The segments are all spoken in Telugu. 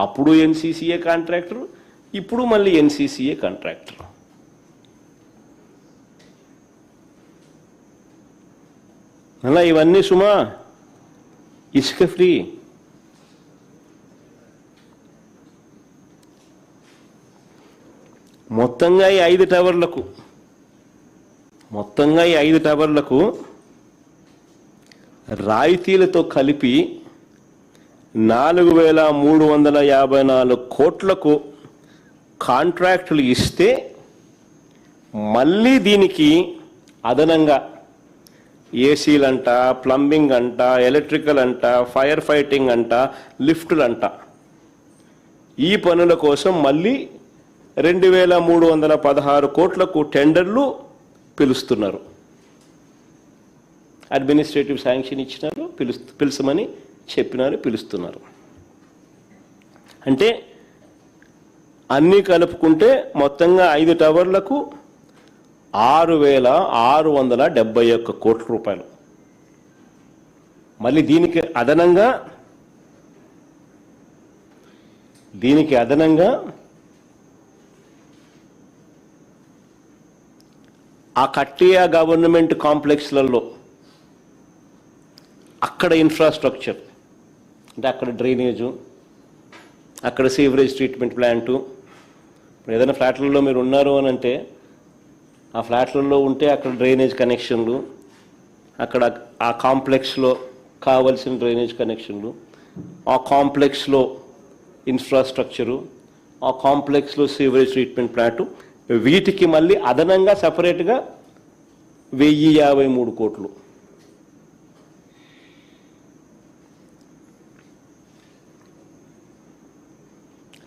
అప్పుడు ఎన్సీసీఏ కాంట్రాక్టర్, ఇప్పుడు మళ్ళీ ఎన్సీసీఏ కాంట్రాక్టర్. అలా ఇవన్నీ సుమా ఇసుక ఫ్రీ. మొత్తంగా ఈ 5 టవర్లకు రాయితీలతో కలిపి 4,354 కోట్లకు కాంట్రాక్టులు ఇస్తే మళ్ళీ దీనికి అదనంగా ఏసీలంట, ప్లంబింగ్ అంట, ఎలక్ట్రికల్ అంట, ఫైర్ ఫైటింగ్ అంట, లిఫ్టులంట, ఈ పనుల కోసం మళ్ళీ 2,316 కోట్లకు టెండర్లు పిలుస్తున్నారు. అడ్మినిస్ట్రేటివ్ శాంక్షన్ ఇచ్చినారు, పిలుచమని చెప్పినారు, పిలుస్తున్నారు. అంటే అన్నీ కలుపుకుంటే మొత్తంగా 5 టవర్లకు 6,671 కోట్ల రూపాయలు. మళ్ళీ దీనికి అదనంగా ఆ కట్టియా గవర్నమెంట్ కాంప్లెక్స్లలో అక్కడ ఇన్ఫ్రాస్ట్రక్చర్ అంటే అక్కడ డ్రైనేజు, అక్కడ సీవరేజ్ ట్రీట్మెంట్ ప్లాంటు. ఏదైనా ఫ్లాట్లలో మీరు ఉన్నారు అని అంటే ఆ ఫ్లాట్లలో ఉంటే అక్కడ డ్రైనేజ్ కనెక్షన్లు, అక్కడ ఆ కాంప్లెక్స్లో కావలసిన డ్రైనేజ్ కనెక్షన్లు, ఆ కాంప్లెక్స్లో ఇన్ఫ్రాస్ట్రక్చరు, ఆ కాంప్లెక్స్లో సీవరేజ్ ట్రీట్మెంట్ ప్లాంటు, వీటికి మళ్ళీ అదనంగా సపరేట్గా 1,053 కోట్లు.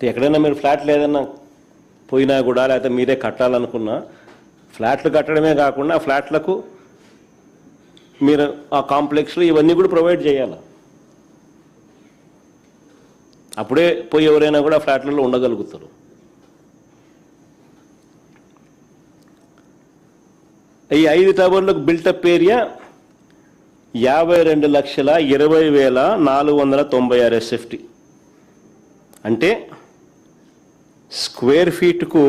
ఎక్కడైనా మీరు ఫ్లాట్లు ఏదన్నా పోయినా కూడా లేకపోతే మీరే కట్టాలనుకున్నా ఫ్లాట్లు కట్టడమే కాకుండా ఆ ఫ్లాట్లకు మీరు ఆ కాంప్లెక్స్లో ఇవన్నీ కూడా ప్రొవైడ్ చేయాలి. అప్పుడే పోయి ఎవరైనా కూడా ఫ్లాట్లలో ఉండగలుగుతారు. ఈ 5 టవర్లకు బిల్టప్ ఏరియా 52,20,496 SFT. అంటే స్క్వేర్ ఫీట్కు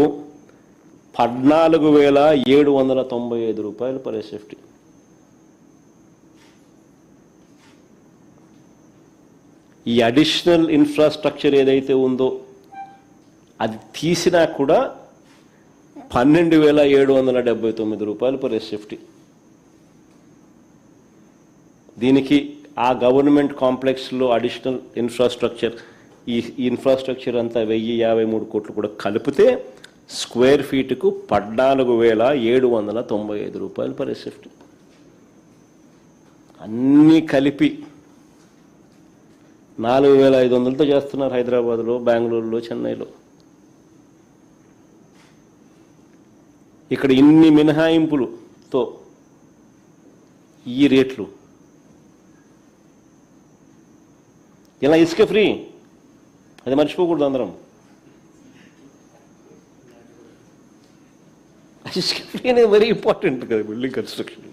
14,795 రూపాయలు పర్ SFT. ఈ అడిషనల్ ఇన్ఫ్రాస్ట్రక్చర్ ఏదైతే ఉందో అది తీసినా కూడా 12,779 రూపాయలు పర్ SFT. దీనికి ఆ గవర్నమెంట్ కాంప్లెక్స్లో అడిషనల్ ఇన్ఫ్రాస్ట్రక్చర్, ఈ ఇన్ఫ్రాస్ట్రక్చర్ అంతా 1,053 కోట్లు కూడా కలిపితే స్క్వేర్ ఫీట్కు 14,795 రూపాయలు పర్ SFT. అన్నీ కలిపి 4,500తో చేస్తున్నారు హైదరాబాద్లో, బెంగళూరులో, చెన్నైలో. ఇక్కడ ఇన్ని మినహాయింపులతో ఈ రేట్లు. ఇలా ఇసుక ఫ్రీ, అది మర్చిపోకూడదు అందరం. ఇసుక ఫ్రీ అనేది వెరీ ఇంపార్టెంట్ కదా బిల్డింగ్ కన్స్ట్రక్షన్.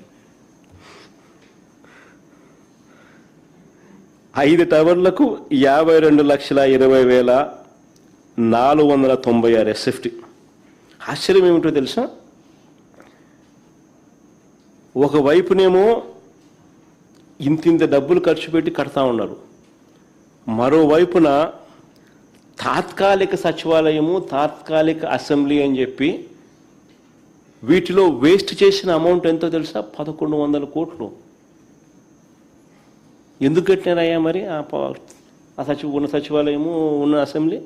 5 టవర్లకు 52,20,496 SFT. ఆశ్చర్యం ఏమిటో తెలుసా, ఒకవైపునేమో ఇంతింత డబ్బులు ఖర్చు పెట్టి కడతా ఉన్నారు, మరోవైపున తాత్కాలిక సచివాలయము, తాత్కాలిక అసెంబ్లీ అని చెప్పి వీటిలో వేస్ట్ చేసిన అమౌంట్ ఎంతో తెలుసా? 1,100 కోట్లు. ఎందుకు కట్టినారయ్యా మరి ఉన్న సచివాలయము, ఉన్న అసెంబ్లీ?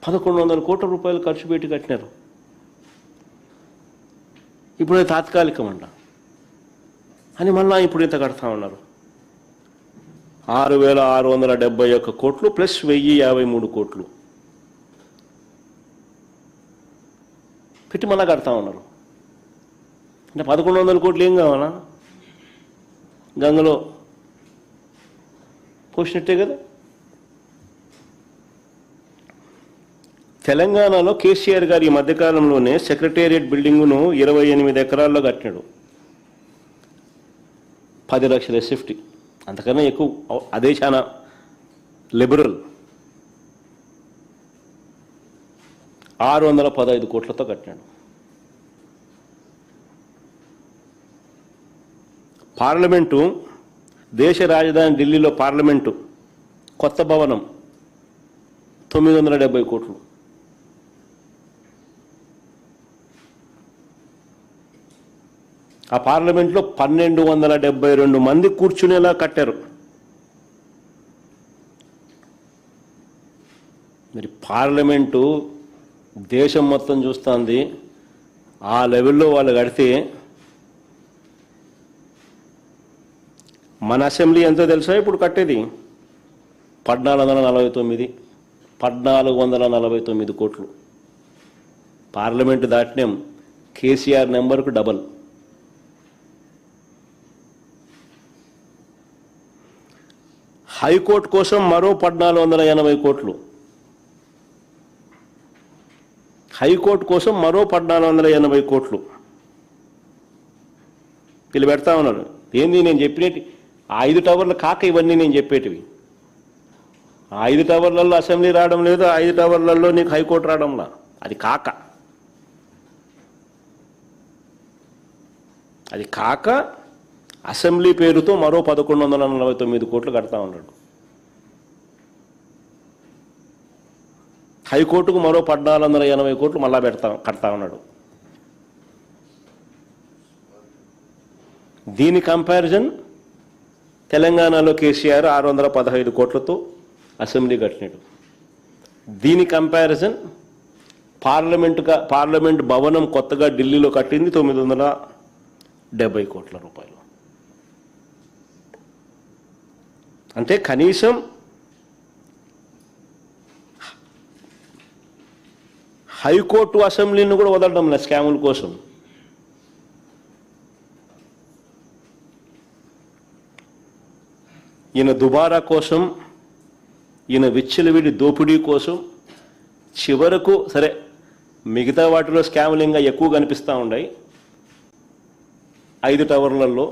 1,100 కోట్ల రూపాయలు ఖర్చు పెట్టి కట్టినారు. ఇప్పుడు అది తాత్కాలికం అంట అని మళ్ళా ఇప్పుడు ఇంత కడతా ఉన్నారు. 6,671 కోట్లు ప్లస్ 1,053 కోట్లు పెట్టి మళ్ళా కడతా ఉన్నారు. అంటే 1,100 కోట్లు ఏం కావాలా? గంగలో పోసినట్టే కదా. తెలంగాణలో కేసీఆర్ గారు ఈ మధ్యకాలంలోనే సెక్రటేరియట్ బిల్డింగును 28 ఎకరాల్లో కట్టినాడు. 10 లక్షల SFT, అంతకన్నా ఎక్కువ. అదే చాలా లిబరల్. 615 కోట్లతో కట్టినాడు. పార్లమెంటు, దేశ రాజధాని ఢిల్లీలో పార్లమెంటు కొత్త భవనం 970 కోట్లు. ఆ పార్లమెంట్లో 1272 మంది కూర్చునేలా కట్టారు. మరి పార్లమెంటు దేశం మొత్తం చూస్తుంది. ఆ లెవెల్లో వాళ్ళు కడితే మన అసెంబ్లీ ఎంతో తెలుసా ఇప్పుడు కట్టేది? 1449 కోట్లు. పార్లమెంటు దాటినాం, కేసీఆర్ నెంబర్కు డబల్. హైకోర్టు కోసం మరో 1480 కోట్లు. హైకోర్టు కోసం మరో 1480 కోట్లు వీళ్ళు పెడతా ఉన్నారు. ఏంది నేను చెప్పినట్టు 5 టవర్లు కాక ఇవన్నీ నేను చెప్పేటివి. 5 టవర్లలో అసెంబ్లీ రావడం లేదు, 5 టవర్లలో నీకు హైకోర్టు రావడంలా. అది కాక అసెంబ్లీ పేరుతో మరో 1149 కోట్లు కడతా ఉన్నాడు. హైకోర్టుకు మరో 1480 కోట్లు మళ్ళా కడతా ఉన్నాడు. దీని కంపారిజన్ తెలంగాణలో కేసీఆర్ 615 కోట్లతో అసెంబ్లీ కట్టినాడు. దీని కంపారిజన్ పార్లమెంట్ భవనం కొత్తగా ఢిల్లీలో కట్టింది 970 కోట్ల రూపాయలు. అంటే కనీసం హైకోర్టు అసెంబ్లీని కూడా వదలడం లేదు స్కాముల కోసం. ఈయన దుబారా కోసం, ఈయన విచ్చలవిడి దోపిడీ కోసం చివరకు సరే మిగతా వాటిలో స్కాములు ఇంకా ఎక్కువ కనిపిస్తూ ఉన్నాయి 5 టవర్లలో,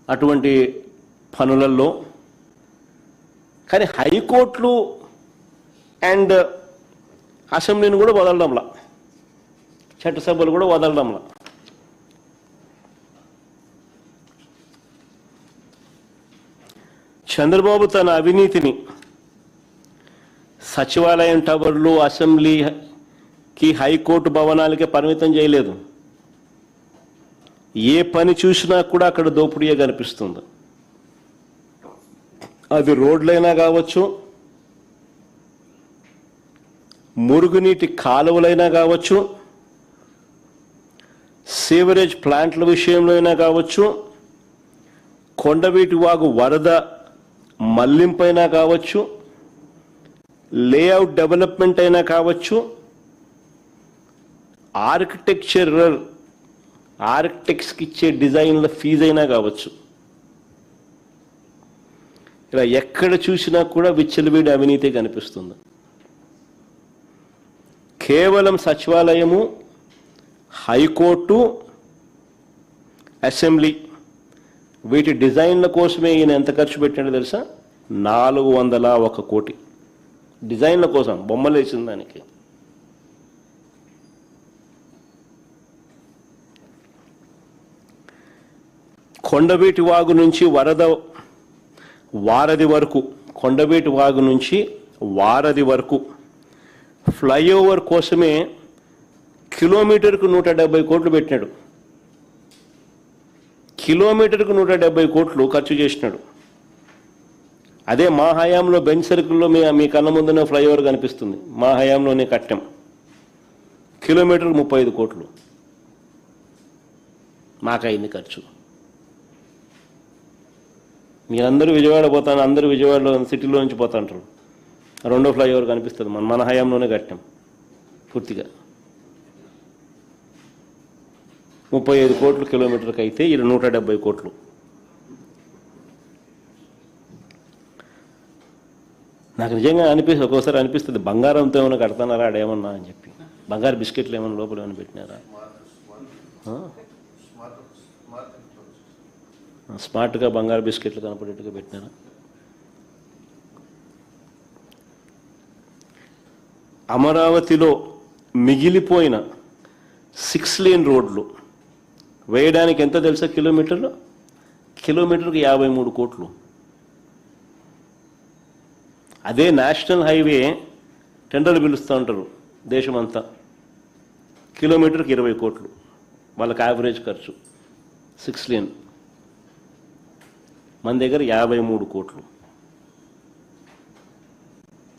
అటువంటి పనులలో. కానీ హైకోర్టులు అండ్ అసెంబ్లీని కూడా వదలడంలా, చట్టసభలు కూడా వదలడంలా. చంద్రబాబు తన అవినీతిని సచివాలయం టవర్లు, అసెంబ్లీకి, హైకోర్టు భవనాలకే పరిమితం చేయలేదు. ఏ పని చూసినా కూడా అక్కడ దోపిడీయే కనిపిస్తుంది. అది రోడ్లైనా కావచ్చు, మురుగునీటి కాలువలైనా కావచ్చు, సీవరేజ్ ప్లాంట్ల విషయంలో అయినా కావచ్చు, కొండవీటి వాగు వరద మళ్లింపైనా కావచ్చు, లేఅవుట్ డెవలప్మెంట్ అయినా కావచ్చు, ఆర్కిటెక్ట్స్కి ఇచ్చే డిజైన్ల ఫీజు అయినా కావచ్చు, ఇలా ఎక్కడ చూసినా కూడా విచ్చలవిడి అవినీతి కనిపిస్తుంది. కేవలం సచివాలయము, హైకోర్టు, అసెంబ్లీ వీటి డిజైన్ల కోసమే ఈయన ఎంత ఖర్చు పెట్టాడో తెలుసా? 401 కోటి డిజైన్ల కోసం, బొమ్మలు వేసిన దానికి. కొండవీటి వాగు నుంచి వారధి వరకు, కొండవీటి వాగు నుంచి వారధి వరకు ఫ్లైఓవర్ కోసమే కిలోమీటర్కు 170 కోట్లు పెట్టినాడు. కిలోమీటర్కు 170 కోట్లు ఖర్చు చేసినాడు. అదే మా హయాంలో బెంచ్ సర్కిల్లో మీ కళ్ళ ముందునే ఫ్లైఓవర్ కనిపిస్తుంది. మా హయాంలోనే కట్టాం. కిలోమీటర్కు 35 కోట్లు మాకైంది ఖర్చు. మీరందరూ విజయవాడ పోతాను, అందరూ విజయవాడలో సిటీలో నుంచి పోతాంటారు. రెండో ఫ్లైఓవర్ కనిపిస్తుంది. మన హయాంలోనే కట్టాం పూర్తిగా. 35 కోట్లు కిలోమీటర్కి అయితే ఇది 170 కోట్లు. నాకు నిజంగా ఒక్కోసారి అనిపిస్తుంది బంగారంతో ఏమైనా కడతానారా ఆడేమన్నా అని చెప్పి. బంగారు బిస్కెట్లు ఏమైనా లోపల ఏమైనా పెట్టినారా? స్మార్ట్గా బంగారు బిస్కెట్లు కనపడేట్టుగా పెట్టినారా? అమరావతిలో మిగిలిపోయిన 6 లేన్ రోడ్లు వేయడానికి ఎంత తెలుసా? కిలోమీటర్కి 53 కోట్లు. అదే నేషనల్ హైవే టెండర్లు పిలుస్తూ ఉంటారు దేశమంతా, కిలోమీటర్కి 20 కోట్లు వాళ్ళకి యావరేజ్ ఖర్చు. 6 లేన్, మన దగ్గర 53 కోట్లు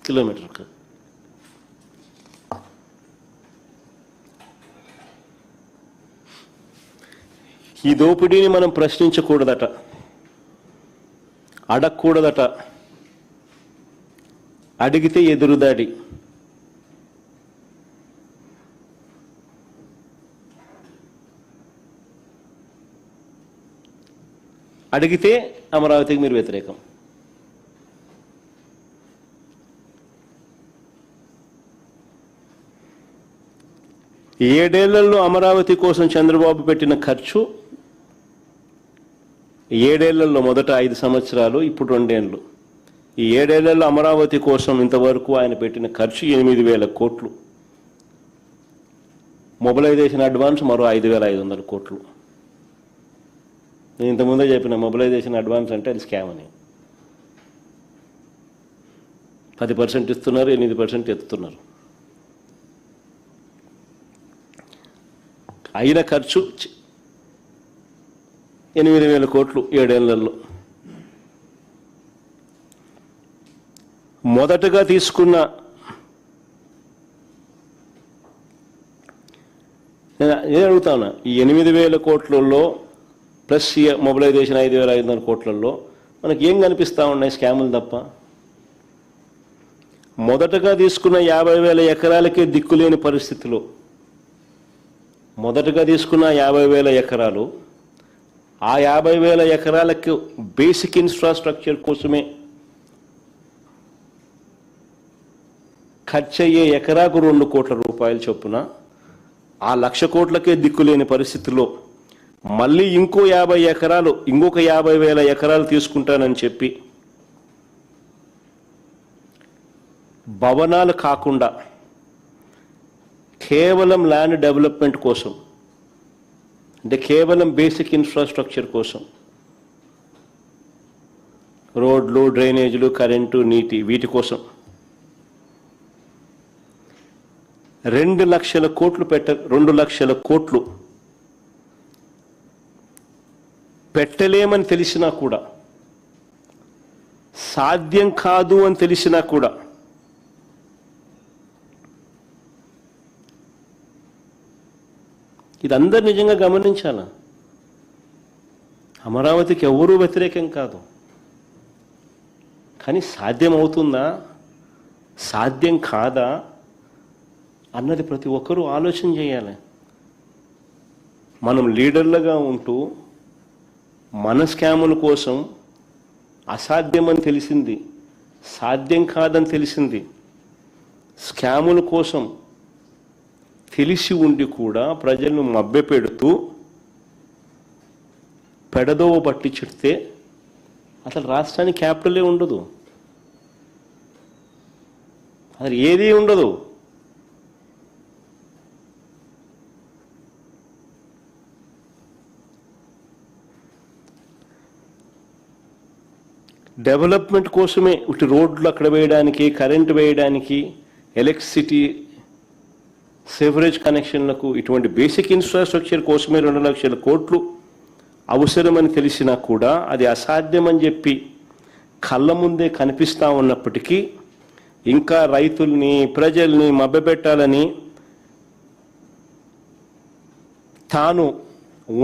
కిలోమీటర్కి. ఈ దోపిడీని మనం ప్రశ్నించకూడదట, అడగకూడదట, అడిగితే ఎదురుదాడి. అడిగితే అమరావతికి మీరు వ్యతిరేకం. ఏడేళ్లలో అమరావతి కోసం చంద్రబాబు పెట్టిన ఖర్చు, 7 ఏళ్లలో మొదట 5 సంవత్సరాలు, ఇప్పుడు 2 ఏళ్ళు. ఈ 7 ఏళ్లలో అమరావతి కోసం ఇంతవరకు ఆయన పెట్టిన ఖర్చు 8,000 కోట్లు. మొబిలైజేషన్ అడ్వాన్స్ మరో 5,500 కోట్లు. నేను ఇంతకుముందే చెప్పిన మొబిలైజేషన్ అడ్వాన్స్ అంటే అది స్కామ్ అని. 10% ఇస్తున్నారు, 8% ఎత్తుతున్నారు. అయిన ఖర్చు 8,000 కోట్లు 7 ఏళ్లలో. మొదటగా తీసుకున్న నేను అడుగుతా ఉన్నా, ఈ 8,000 కోట్లలో ప్లస్ మొబిలైజేషన్ 5,500 కోట్లలో మనకి ఏం కనిపిస్తూ ఉన్నాయి? స్కాములు తప్ప. మొదటగా తీసుకున్న 50,000 ఎకరాలకే దిక్కులేని పరిస్థితిలో, మొదటగా తీసుకున్న 50,000 ఎకరాలు, ఆ 50,000 ఎకరాలకు బేసిక్ ఇన్ఫ్రాస్ట్రక్చర్ కోసమే ఖర్చు అయ్యే ఎకరాకు 2 కోట్ల రూపాయలు చొప్పున, ఆ 1,00,000 కోట్లకే దిక్కులేని పరిస్థితిలో మళ్ళీ ఇంకో 50 ఎకరాలు, ఇంకొక 50,000 ఎకరాలు తీసుకుంటానని చెప్పి భవనాలు కాకుండా కేవలం ల్యాండ్ డెవలప్మెంట్ కోసం, అంటే కేవలం బేసిక్ ఇన్ఫ్రాస్ట్రక్చర్ కోసం, రోడ్లు, డ్రైనేజీలు, కరెంటు, నీటి, వీటి కోసం 2 లక్షల కోట్లు 2 లక్షల కోట్లు పెట్టలేమని తెలిసినా కూడా, సాధ్యం కాదు అని తెలిసినా కూడా ఇదందరూ నిజంగా గమనించాలా. అమరావతికి ఎవరూ వ్యతిరేకం కాదు, కానీ సాధ్యం అవుతుందా, సాధ్యం కాదా అన్నది ప్రతి ఒక్కరూ ఆలోచన చేయాలి. మనం లీడర్లుగా ఉంటూ మన స్కాముల కోసం అసాధ్యమని తెలిసింది, సాధ్యం కాదని తెలిసింది, స్కాముల కోసం తెలిసి ఉండి కూడా ప్రజలను మభ్యపెడుతూ పెడదోవ పట్టించితే అసలు రాష్ట్రానికి క్యాపిటలే ఉండదు, అసలు ఏదీ ఉండదు. డెవలప్మెంట్ కోసమే ఇటు రోడ్లు అక్కడ వేయడానికి, కరెంటు వేయడానికి, ఎలక్ట్రిసిటీ, సివరేజ్ కనెక్షన్లకు, ఇటువంటి బేసిక్ ఇన్ఫ్రాస్ట్రక్చర్ కోసమే 2 లక్షల కోట్లు అవసరమని తెలిసినా కూడా అది అసాధ్యమని చెప్పి కళ్ళ ముందే కనిపిస్తూ ఉన్నప్పటికీ ఇంకా రైతుల్ని, ప్రజల్ని మభ్యపెట్టాలని తాను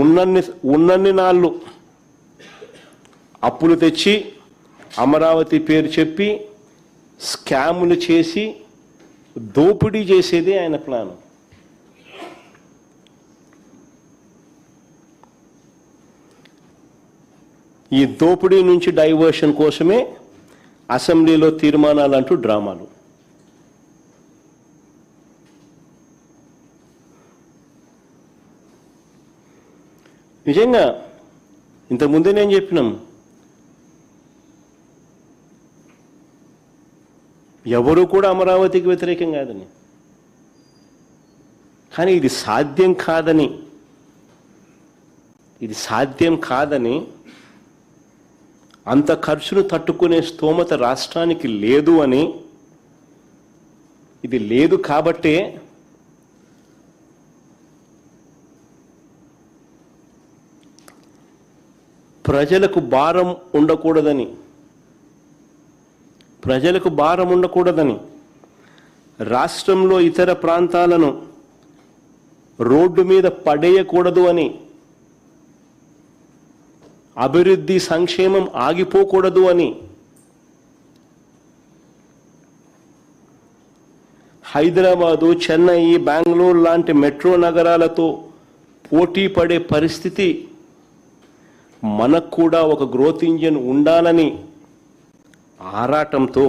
ఉన్నన్ని నాళ్ళు అప్పులు తెచ్చి అమరావతి పేరు చెప్పి స్కాములు చేసి దోపిడీ చేసేదే ఆయన ప్లాన్. ఈ దోపిడీ నుంచి డైవర్షన్ కోసమే అసెంబ్లీలో తీర్మానాలు అంటూ డ్రామాలు. నిజంగా ఇంతకుముందే నేను చెప్పినాం, ఎవరు కూడా అమరావతికి వ్యతిరేకం కాదని, కానీ ఇది సాధ్యం కాదని అంత ఖర్చును తట్టుకునే స్తోమత రాష్ట్రానికి లేదు అని, ఇది లేదు కాబట్టే ప్రజలకు భారం ఉండకూడదని రాష్ట్రంలో ఇతర ప్రాంతాలను రోడ్డు మీద పడేయకూడదు అని, అభివృద్ధి సంక్షేమం ఆగిపోకూడదు అని హైదరాబాదు, చెన్నై, బెంగళూరు లాంటి మెట్రో నగరాలతో పోటీ పడే పరిస్థితి మనకు కూడా ఒక గ్రోత్ ఇంజిన్ ఉండాలని ఆరాటంతో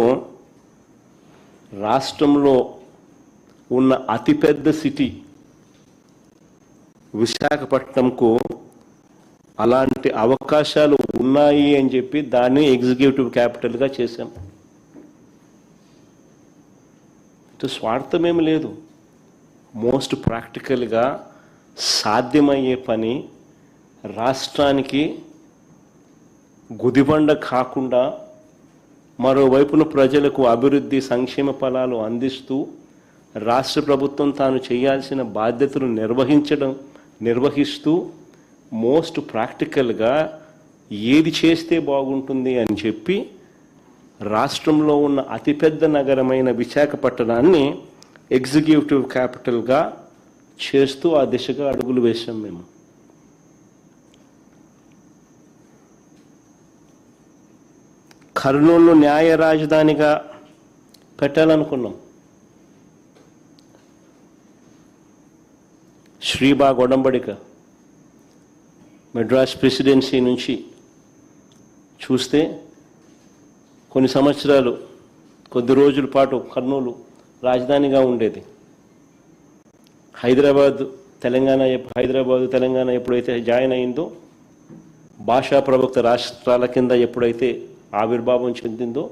రాష్ట్రంలో ఉన్న అతిపెద్ద సిటీ విశాఖపట్నంకు అలాంటి అవకాశాలు ఉన్నాయి అని చెప్పి దాన్ని ఎగ్జిక్యూటివ్ క్యాపిటల్గా చేశాం. స్వార్థమేమి లేదు. మోస్ట్ ప్రాక్టికల్గా సాధ్యమయ్యే పని, రాష్ట్రానికి గుదిబండ కాకుండా మరోవైపున ప్రజలకు అభివృద్ధి సంక్షేమ ఫలాలు అందిస్తూ రాష్ట్ర ప్రభుత్వం తాను చేయాల్సిన బాధ్యతలు నిర్వహిస్తూ మోస్ట్ ప్రాక్టికల్గా ఏది చేస్తే బాగుంటుంది అని చెప్పి రాష్ట్రంలో ఉన్న అతిపెద్ద నగరమైన విశాఖపట్నాన్ని ఎగ్జిక్యూటివ్ క్యాపిటల్గా చేస్తూ ఆ దిశగా అడుగులు వేశాం మేము. కర్నూలును న్యాయ రాజధానిగా పెట్టాలనుకున్నాం. శ్రీబాగ్ ఒడంబడిక మెడ్రాస్ ప్రెసిడెన్సీ నుంచి చూస్తే కొన్ని సంవత్సరాలు, కొద్ది రోజుల పాటు కర్నూలు రాజధానిగా ఉండేది. హైదరాబాదు తెలంగాణ ఎప్పుడైతే జాయిన్ అయిందో, భాషా ప్రవక్త రాష్ట్రాల కింద ఎప్పుడైతే ఆవిర్భావం చెందిందో,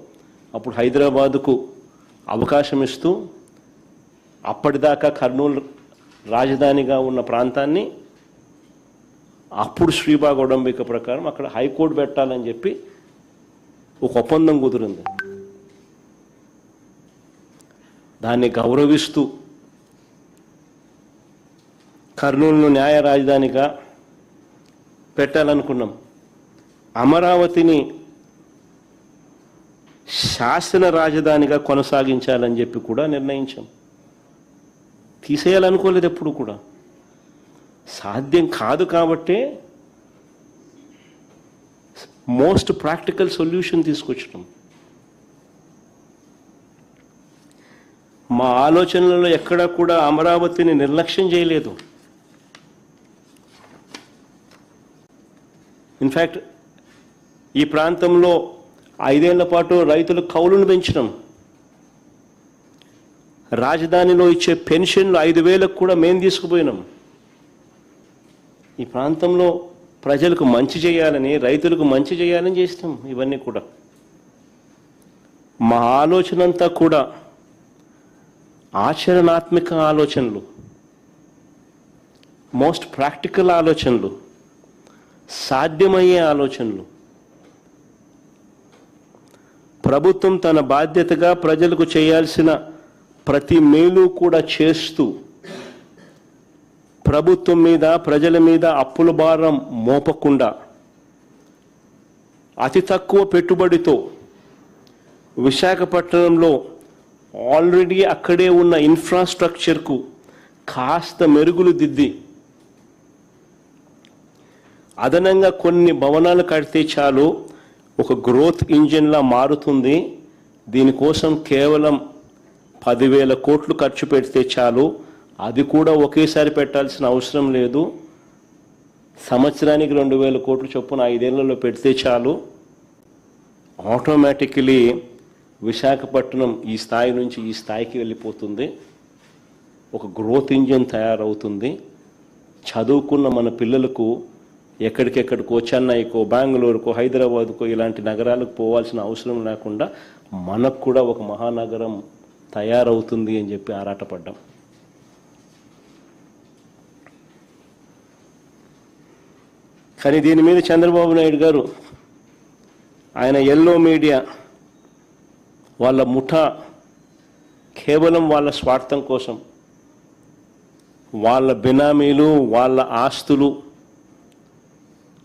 అప్పుడు హైదరాబాదుకు అవకాశం ఇస్తూ అప్పటిదాకా కర్నూలు రాజధానిగా ఉన్న ప్రాంతాన్ని అప్పుడు శ్రీబాగ్ ఒడంబిక ప్రకారం అక్కడ హైకోర్టు పెట్టాలని చెప్పి ఒక ఒప్పందం కుదిరింది. దాన్ని గౌరవిస్తూ కర్నూలును న్యాయ రాజధానిగా పెట్టాలనుకున్నాం. అమరావతిని శాసన రాజధానిగా కొనసాగించాలని చెప్పి కూడా నిర్ణయించాం. తీసేయాలనుకోలేదు ఎప్పుడు కూడా. సాధ్యం కాదు కాబట్టే మోస్ట్ ప్రాక్టికల్ సొల్యూషన్ తీసుకొచ్చడం. మా ఆలోచనలలో ఎక్కడా కూడా అమరావతిని నిర్లక్ష్యం చేయలేదు. ఇన్ఫ్యాక్ట్ ఈ ప్రాంతంలో 5 ఏళ్ల పాటు రైతుల కౌలును పెంచడం, రాజధానిలో ఇచ్చే పెన్షన్లు 5,000 కూడా మేము తీసుకుపోయినాం. ఈ ప్రాంతంలో ప్రజలకు మంచి చేయాలని, రైతులకు మంచి చేయాలని చేస్తాం. ఇవన్నీ కూడా మా ఆలోచన అంతా కూడా ఆచరణాత్మక ఆలోచనలు, మోస్ట్ ప్రాక్టికల్ ఆలోచనలు, సాధ్యమయ్యే ఆలోచనలు. ప్రభుత్వం తన బాధ్యతగా ప్రజలకు చేయాల్సిన ప్రతి మేలు కూడా చేస్తూ ప్రభుత్వం మీద, ప్రజల మీద అప్పుల భారం మోపకుండా అతి తక్కువ పెట్టుబడితో విశాఖపట్నంలో ఆల్రెడీ అక్కడే ఉన్న ఇన్ఫ్రాస్ట్రక్చర్కు కాస్త మెరుగులు దిద్ది అదనంగా కొన్ని భవనాలు కడితే చాలు ఒక గ్రోత్ ఇంజిన్లా మారుతుంది. దీనికోసం కేవలం 10,000 కోట్లు ఖర్చు పెడితే చాలు. అది కూడా ఒకేసారి పెట్టాల్సిన అవసరం లేదు. సంవత్సరానికి 2,000 కోట్లు చొప్పున 5 ఏళ్లలో పెడితే చాలు. ఆటోమేటికలీ విశాఖపట్నం ఈ స్థాయి నుంచి ఈ స్థాయికి వెళ్ళిపోతుంది. ఒక గ్రోత్ ఇంజిన్ తయారవుతుంది. చదువుకున్న మన పిల్లలకు ఎక్కడికెక్కడికో, చెన్నైకో, బెంగళూరుకో, హైదరాబాదుకో ఇలాంటి నగరాలకు పోవాల్సిన అవసరం లేకుండా మనకు కూడా ఒక మహానగరం తయారవుతుంది అని చెప్పి ఆరాటపడ్డాం. కానీ దీని మీద చంద్రబాబు నాయుడు గారు ఆయన ఎల్లో మీడియా వాళ్ళ ముఠా కేవలం వాళ్ళ స్వార్థం కోసం, వాళ్ళ బినామీలు, వాళ్ళ ఆస్తులు,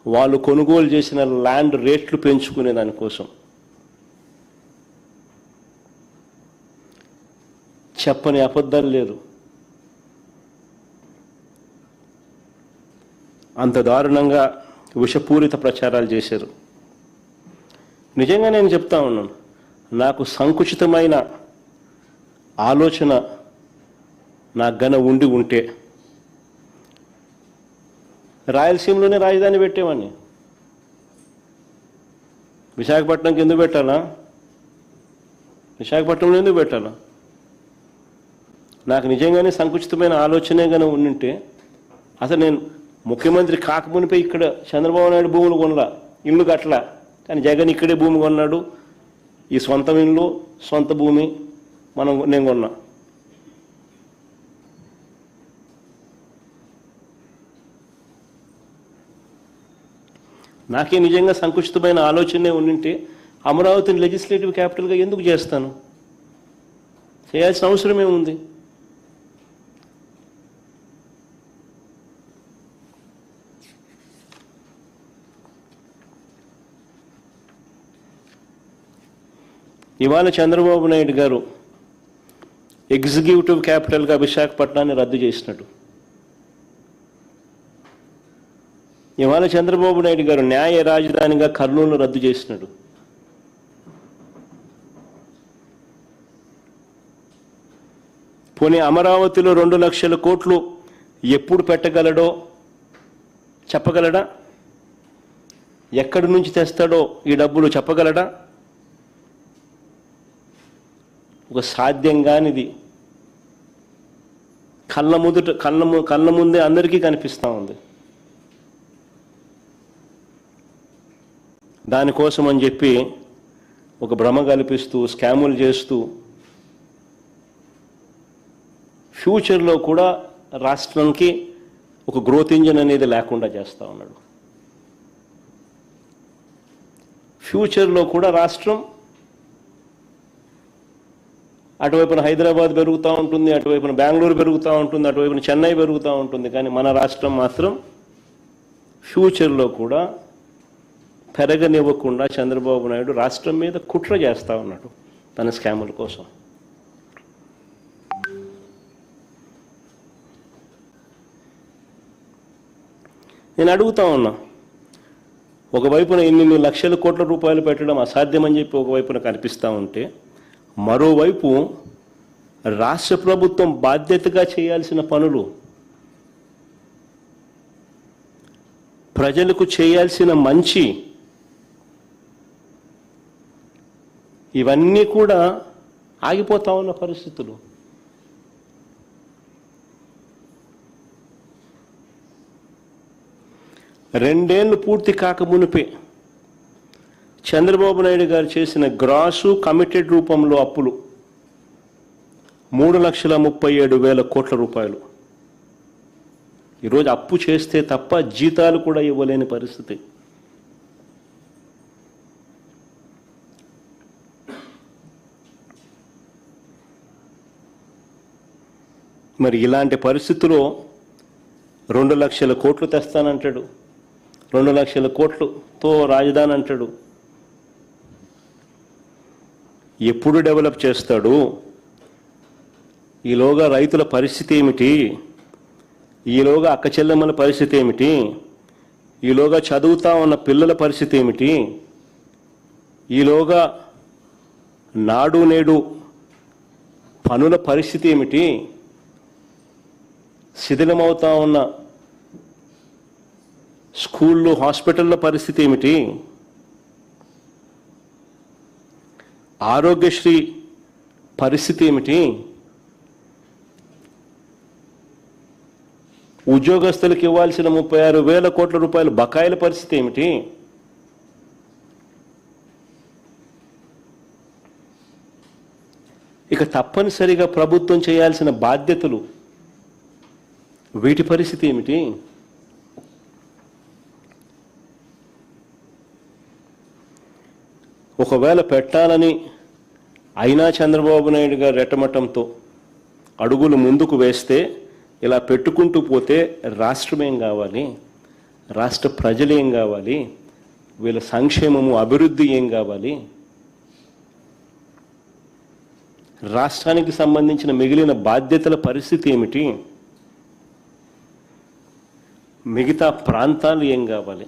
వాళ్ళు కొనుగోలు చేసిన ల్యాండ్ రేట్లు పెంచుకునే దానికోసం చెప్పని అబద్ధాలు లేదు. అంత దారుణంగా విషపూరిత ప్రచారాలు చేశారు. నిజంగా నేను చెప్తా ఉన్నాను, నాకు సంకుచితమైన ఆలోచన నాకు గన ఉంటే రాయలసీమలోనే రాజధాని పెట్టేవాడిని. విశాఖపట్నంకి ఎందుకు పెట్టాలా? విశాఖపట్నంలో ఎందుకు పెట్టాలా? నాకు నిజంగానే సంకుచితమైన ఆలోచనే కనుక ఉండింటే అసలు నేను ముఖ్యమంత్రి కాకమునిపై ఇక్కడ చంద్రబాబు నాయుడు భూములు కొనలా, ఇల్లు కట్టలా. కానీ జగన్ ఇక్కడే భూమి కొన్నాడు. ఈ సొంత ఇల్లు, సొంత భూమి నేను కొన్నా. నాకే నిజంగా సంకుచితమైన ఆలోచనే ఉండింటే అమరావతిని లెజిస్లేటివ్ క్యాపిటల్గా ఎందుకు చేస్తాను? చేయాల్సిన అవసరమే ఉంది. ఇవాళ చంద్రబాబు నాయుడు గారు ఎగ్జిక్యూటివ్ క్యాపిటల్గా విశాఖపట్నాన్ని రద్దు చేసినట్టు, ఇవాళ చంద్రబాబు నాయుడు గారు న్యాయ రాజధానిగా కర్నూలును రద్దు చేసినట్టు, పోనీ అమరావతిలో 2 లక్షల కోట్లు ఎప్పుడు పెట్టగలడో చెప్పగలడా? ఎక్కడి నుంచి తెస్తాడో ఈ డబ్బులు చెప్పగలడా? ఒక సాధ్యం కానిది కళ్ళ ముందే అందరికీ కనిపిస్తూ ఉంది. దానికోసం అని చెప్పి ఒక భ్రమ కల్పిస్తూ స్కాములు చేస్తూ ఫ్యూచర్లో కూడా రాష్ట్రానికి ఒక గ్రోత్ ఇంజిన్ అనేది లేకుండా చేస్తూ ఉన్నాడు. ఫ్యూచర్లో కూడా రాష్ట్రం అటువైపున హైదరాబాద్ పెరుగుతూ ఉంటుంది, అటువైపున బెంగళూరు పెరుగుతూ ఉంటుంది, అటువైపున చెన్నై పెరుగుతూ ఉంటుంది. కానీ మన రాష్ట్రం మాత్రం ఫ్యూచర్లో కూడా పెరగనివ్వకుండా చంద్రబాబు నాయుడు రాష్ట్రం మీద కుట్ర చేస్తూ ఉన్నాడు తన స్కాముల కోసం. నేను అడుగుతా ఉన్నా, ఒకవైపున ఇన్ని లక్షల కోట్ల రూపాయలు పెట్టడం అసాధ్యమని చెప్పి ఒకవైపున కనిపిస్తూ ఉంటే, మరోవైపు రాష్ట్ర ప్రభుత్వం బాధ్యతగా చేయాల్సిన పనులు, ప్రజలకు చేయాల్సిన మంచి, ఇవన్నీ కూడా ఆగిపోతా ఉన్న పరిస్థితులు. రెండేళ్లు పూర్తి కాకమునిపే చంద్రబాబు నాయుడు గారు చేసిన గ్రాసు కమిటెడ్ రూపంలో అప్పులు 3,37,000 కోట్ల రూపాయలు. ఈరోజు అప్పు చేస్తే తప్ప జీతాలు కూడా ఇవ్వలేని పరిస్థితి. మరి ఇలాంటి పరిస్థితుల్లో 2 లక్షల కోట్లు తెస్తానంటాడు, 2 లక్షల కోట్లతో రాజధాని అంటాడు. ఎప్పుడు డెవలప్ చేస్తాడు? ఈలోగా రైతుల పరిస్థితి ఏమిటి? ఈలోగా అక్క చెల్లెమ్మల పరిస్థితి ఏమిటి? ఈలోగా చదువుతా ఉన్న పిల్లల పరిస్థితి ఏమిటి? ఈలోగా నాడు నేడు పనుల పరిస్థితి ఏమిటి? శిథిలమవుతా ఉన్న స్కూళ్ళు, హాస్పిటళ్ళ పరిస్థితి ఏమిటి? ఆరోగ్యశ్రీ పరిస్థితి ఏమిటి? ఉద్యోగస్తులకు ఇవ్వాల్సిన 36,000 కోట్ల రూపాయల బకాయిల పరిస్థితి ఏమిటి? ఇక తప్పనిసరిగా ప్రభుత్వం చేయాల్సిన బాధ్యతలు, వీటి పరిస్థితి ఏమిటి? ఒకవేళ పెట్టాలని అయినా చంద్రబాబు నాయుడు గారు రెట్టమట్టంతో అడుగులు ముందుకు వేస్తే, ఇలా పెట్టుకుంటూ పోతే రాష్ట్రం ఏం కావాలి, రాష్ట్ర ప్రజలు ఏం కావాలి, వీళ్ళ సంక్షేమము అభివృద్ధి ఏం కావాలి, రాష్ట్రానికి సంబంధించిన మిగిలిన బాధ్యతల పరిస్థితి ఏమిటి, మిగతా ప్రాంతాలు ఏం కావాలి?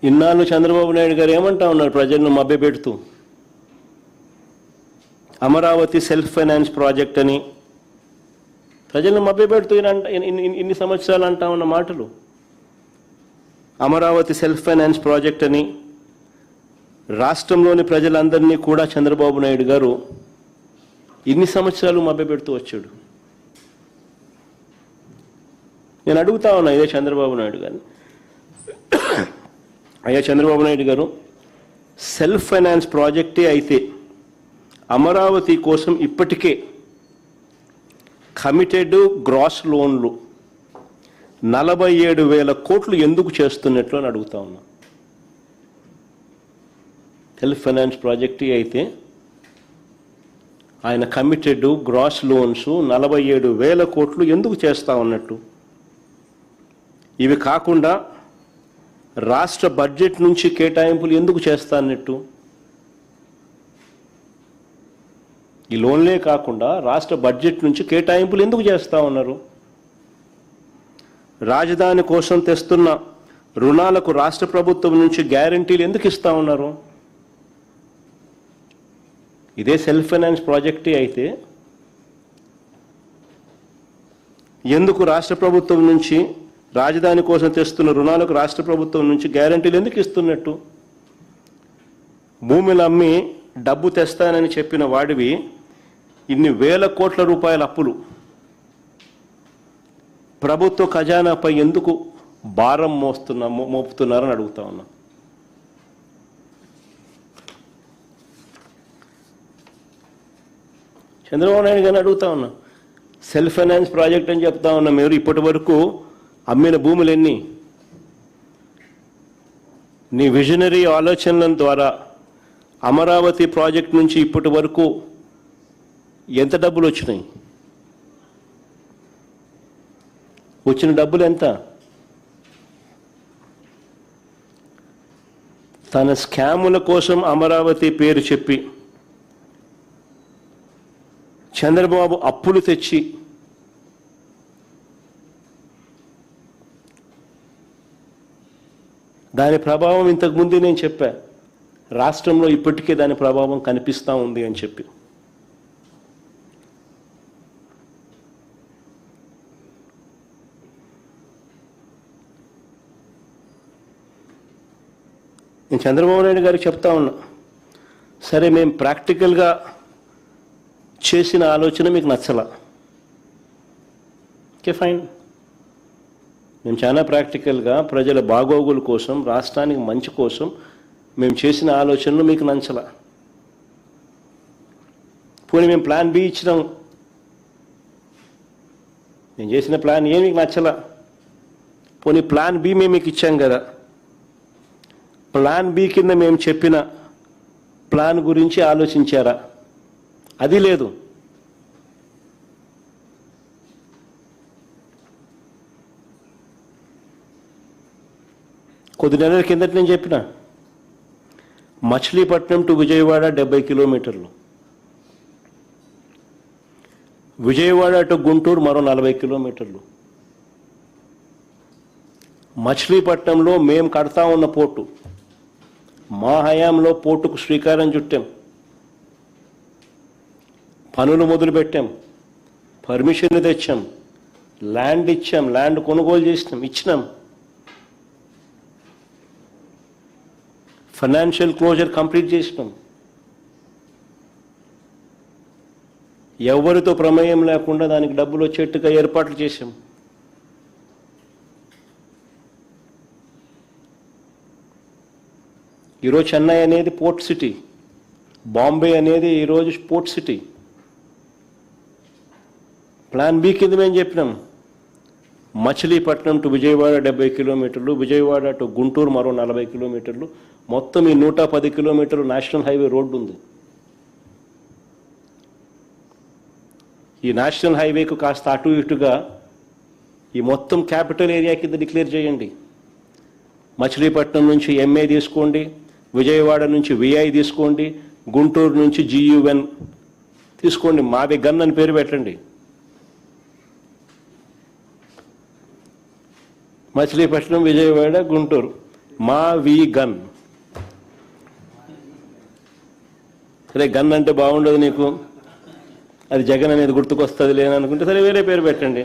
ఇన్నాళ్ళు చంద్రబాబు నాయుడు గారు ఏమంటా ఉన్నారు ప్రజలను మభ్యపెడుతూ? అమరావతి సెల్ఫ్ ఫైనాన్స్ ప్రాజెక్ట్ అని ప్రజలను మభ్యపెడుతూ ఇన్ని సంవత్సరాలు అంటా ఉన్న మాటలు. అమరావతి సెల్ఫ్ ఫైనాన్స్ ప్రాజెక్ట్ అని రాష్ట్రంలోని ప్రజలందరినీ కూడా చంద్రబాబు నాయుడు గారు ఇన్ని సంవత్సరాలు మభ్యపెడుతూ వచ్చాడు. నేను అడుగుతా ఉన్నా ఇదే చంద్రబాబు నాయుడు గారిని, అయ్యా చంద్రబాబు నాయుడు గారు, సెల్ఫ్ ఫైనాన్స్ ప్రాజెక్టే అయితే అమరావతి కోసం ఇప్పటికే కమిటెడ్ గ్రాస్ లోన్లు 47,000 కోట్లు ఎందుకు చేస్తున్నట్లు అని అడుగుతా ఉన్నా. సెల్ఫ్ ఫైనాన్స్ ప్రాజెక్టే అయితే ఆయన కమిటెడ్ గ్రాస్ లోన్స్ 47,000 కోట్లు ఎందుకు చేస్తా ఉన్నట్టు? ఇవి కాకుండా రాష్ట్ర బడ్జెట్ నుంచి కేటాయింపులు ఎందుకు చేస్తా అన్నట్టు? ఈ లోన్లే కాకుండా రాష్ట్ర బడ్జెట్ నుంచి కేటాయింపులు ఎందుకు చేస్తా ఉన్నారు? రాజధాని కోసం తెస్తున్న రుణాలకు రాష్ట్ర ప్రభుత్వం నుంచి గ్యారంటీలు ఎందుకు ఇస్తా ఉన్నారు? ఇదే సెల్ఫ్ ఫైనాన్స్ ప్రాజెక్టే అయితే ఎందుకు రాష్ట్ర ప్రభుత్వం నుంచి రాజధాని కోసం తెస్తున్న రుణాలకు రాష్ట్ర ప్రభుత్వం నుంచి గ్యారంటీలు ఎందుకు ఇస్తున్నట్టు? భూములు అమ్మి డబ్బు తెస్తానని చెప్పిన వాడివి ఇన్ని వేల కోట్ల రూపాయల అప్పులు ప్రభుత్వ ఖజానాపై ఎందుకు భారం మోపుతున్నారని అడుగుతా ఉన్నా. చంద్రబాబు నాయుడు గారిని అడుగుతా ఉన్నా, సెల్ఫ్ ఫైనాన్స్ ప్రాజెక్ట్ అని చెప్తా ఉన్నా, మీరు ఇప్పటి వరకు అమ్మిన భూములు ఎన్ని? నీ విజనరీ ఆలోచనల ద్వారా అమరావతి ప్రాజెక్ట్ నుంచి ఇప్పటి వరకు ఎంత డబ్బులు వచ్చినాయి? వచ్చిన డబ్బులు ఎంత? తన స్కాముల కోసం అమరావతి పేరు చెప్పి చంద్రబాబు అప్పులు తెచ్చి దాని ప్రభావం ఇంతకుముందే నేను చెప్పా, రాష్ట్రంలో ఇప్పటికే దాని ప్రభావం కనిపిస్తూ ఉంది అని చెప్పి. నేను చంద్రబాబు నాయుడు గారికి చెప్తా ఉన్నా, సరే మేము ప్రాక్టికల్గా చేసిన ఆలోచన మీకు నచ్చలా, ఓకే ఫైన్, మేము చాలా ప్రాక్టికల్గా ప్రజల బాగోగుల కోసం, రాష్ట్రానికి మంచి కోసం మేము చేసిన ఆలోచనలు మీకు నచ్చలా. పోనీ మేము ప్లాన్ బి ఇచ్చినాం, నేను చేసిన ప్లాన్ ఏ మీకు నచ్చలా, పోనీ ప్లాన్ బి మేము మీకు ఇచ్చాం కదా, ప్లాన్ బి కింద మేము చెప్పిన ప్లాన్ గురించి ఆలోచించారా? అది లేదు. కొద్ది నెలల కిందట నేను చెప్పిన మచిలీపట్నం టు విజయవాడ 70 కిలోమీటర్లు, విజయవాడ టు గుంటూరు మరో 40 కిలోమీటర్లు. మచిలీపట్నంలో మేము కడతా ఉన్న పోర్టు, మా హయాంలో పోర్టుకు శ్రీకారం చుట్టాం, పనులు మొదలుపెట్టాం, పర్మిషన్లు తెచ్చాం, ల్యాండ్ ఇచ్చాం, ల్యాండ్ కొనుగోలు చేసినాం, ఇచ్చినాం, ఫైనాన్షియల్ క్లోజర్ కంప్లీట్ చేసినాం. ఎవరితో ప్రమేయం లేకుండా దానికి డబ్బులు వచ్చేట్టుగా ఏర్పాట్లు చేశాం. ఈరోజు చెన్నై అనేది పోర్ట్ సిటీ, బాంబే అనేది ఈరోజు పోర్ట్ సిటీ. ప్లాన్ బి కింద మేము చెప్పినాం, మచిలీపట్నం టు విజయవాడ 70 కిలోమీటర్లు, విజయవాడ టు గుంటూరు మరో 40 కిలోమీటర్లు, మొత్తం ఈ 110 కిలోమీటర్లు నేషనల్ హైవే రోడ్డు ఉంది. ఈ నేషనల్ హైవేకు కాస్త అటు ఇటుగా ఈ మొత్తం క్యాపిటల్ ఏరియా కింద డిక్లేర్ చేయండి. మచిలీపట్నం నుంచి ఎంఏ తీసుకోండి, విజయవాడ నుంచి విఐ తీసుకోండి, గుంటూరు నుంచి GUN తీసుకోండి, మావి గన్ అని పేరు పెట్టండి. మచిలీపట్నం, విజయవాడ, గుంటూరు, మావి గన్. సరే, గన్ అంటే బాగుండదు నీకు, అది జగన్ అనేది గుర్తుకొస్తుంది లేననుకుంటే సరే వేరే పేరు పెట్టండి.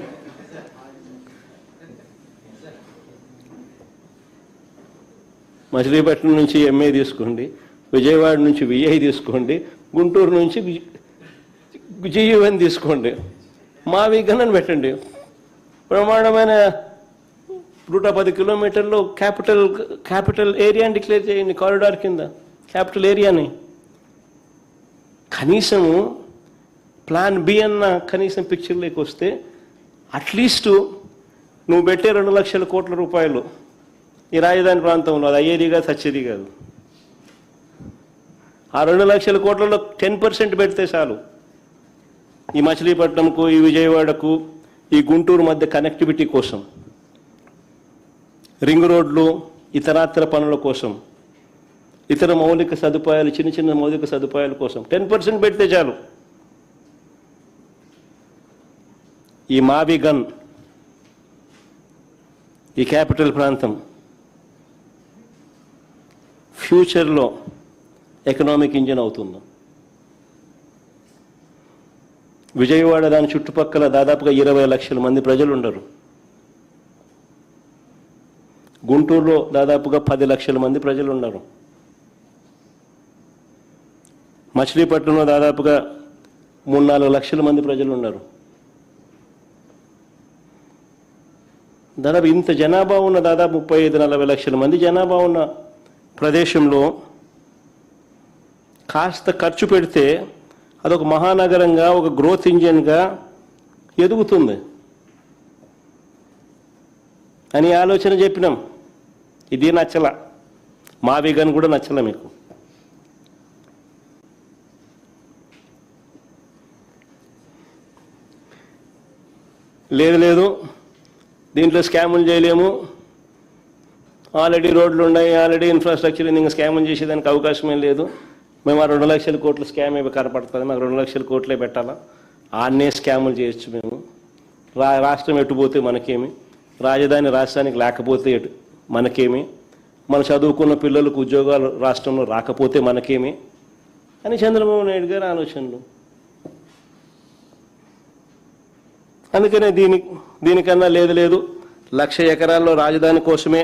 మచిలీపట్నం నుంచి ఎంఏ తీసుకోండి, విజయవాడ నుంచి విఐ తీసుకోండి, గుంటూరు నుంచి GUN తీసుకోండి, మావి గన్ అని పెట్టండి. బ్రహ్మాండమైన 110 కిలోమీటర్లు క్యాపిటల్ ఏరియాని డిక్లేర్ చేయండి, కారిడార్ కింద క్యాపిటల్ ఏరియాని. కనీసము ప్లాన్ బి అన్న కనీసం పిక్చర్లోకి వస్తే అట్లీస్ట్ నువ్వు పెట్టే 2 లక్షల కోట్ల రూపాయలు ఈ రాజధాని ప్రాంతంలో, అది అయ్యేది కాదు, సచ్చేది కాదు. ఆ 2 లక్షల కోట్లలో 10% పెడితే చాలు. ఈ మచిలీపట్నంకు, ఈ విజయవాడకు, ఈ గుంటూరు మధ్య కనెక్టివిటీ కోసం, రింగ్ రోడ్లు, ఇతరాతర పనుల కోసం, ఇతర మౌలిక సదుపాయాలు, చిన్న చిన్న మౌలిక సదుపాయాల కోసం 10% పెడితే చాలు. ఈ మావి గన్, ఈ క్యాపిటల్ ప్రాంతం ఫ్యూచర్లో ఎకనామిక్ ఇంజిన్ అవుతుంది. విజయవాడ దాని చుట్టుపక్కల దాదాపుగా 20 లక్షల మంది ప్రజలు ఉండరు. గుంటూరులో దాదాపుగా 10 లక్షల మంది ప్రజలు ఉన్నారు. మచిలీపట్నంలో దాదాపుగా 3-4 లక్షల మంది ప్రజలు ఉన్నారు. దాదాపు ఇంత జనాభా ఉన్న, దాదాపు 35-40 లక్షల మంది జనాభా ఉన్న ప్రదేశంలో కాస్త ఖర్చు పెడితే అదొక మహానగరంగా, ఒక గ్రోత్ ఇంజిన్గా ఎదుగుతుంది అని ఆలోచన చెప్పినాం. ఇది నచ్చల, మావి గన్ కూడా నచ్చల మీకు. లేదు దీంట్లో స్కాములు చేయలేము, ఆల్రెడీ రోడ్లు ఉన్నాయి, ఆల్రెడీ ఇన్ఫ్రాస్ట్రక్చర్, ఇంకా స్కాములు చేసేదానికి అవకాశమే లేదు, మేము ఆ 2 లక్షల కోట్ల స్కామ్ ఏమి కనపడుతుంది, మాకు 2 లక్షల కోట్లే పెట్టాలా, ఆన్నే స్కాములు చేయొచ్చు మేము. రాష్ట్రం ఎటుపోతే మనకేమి, రాజధాని రాష్ట్రానికి లేకపోతే మనకేమి, మన చదువుకున్న పిల్లలకు ఉద్యోగాలు రాష్ట్రంలో రాకపోతే మనకేమి అని చంద్రబాబు నాయుడు గారి ఆలోచనలు. అందుకనే దీనికన్నా లేదు 1,00,000 ఎకరాల్లో రాజధాని కోసమే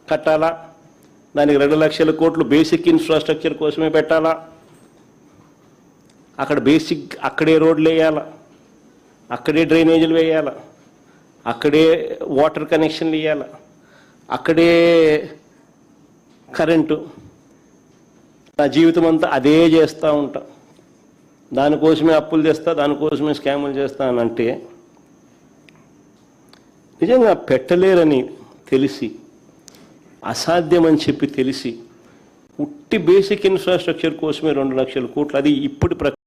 కట్టాలా, దానికి 2 లక్షల కోట్లు బేసిక్ ఇన్ఫ్రాస్ట్రక్చర్ కోసమే పెట్టాలా, అక్కడ అక్కడే రోడ్లు వేయాలా, అక్కడే డ్రైనేజీలు వేయాలా, అక్కడే వాటర్ కనెక్షన్లు ఇవ్వాలా, అక్కడే కరెంటు. నా జీవితం అంతా అదే చేస్తూ ఉంటా, దానికోసమే అప్పులు చేస్తా, దానికోసమే స్కాములు చేస్తా అని అంటే నిజంగా పెట్టలేరని తెలిసి, అసాధ్యమని చెప్పి తెలిసి, ఉట్టి బేసిక్ ఇన్ఫ్రాస్ట్రక్చర్ కోసమే 2 లక్షల కోట్లు, అది ఇప్పుడు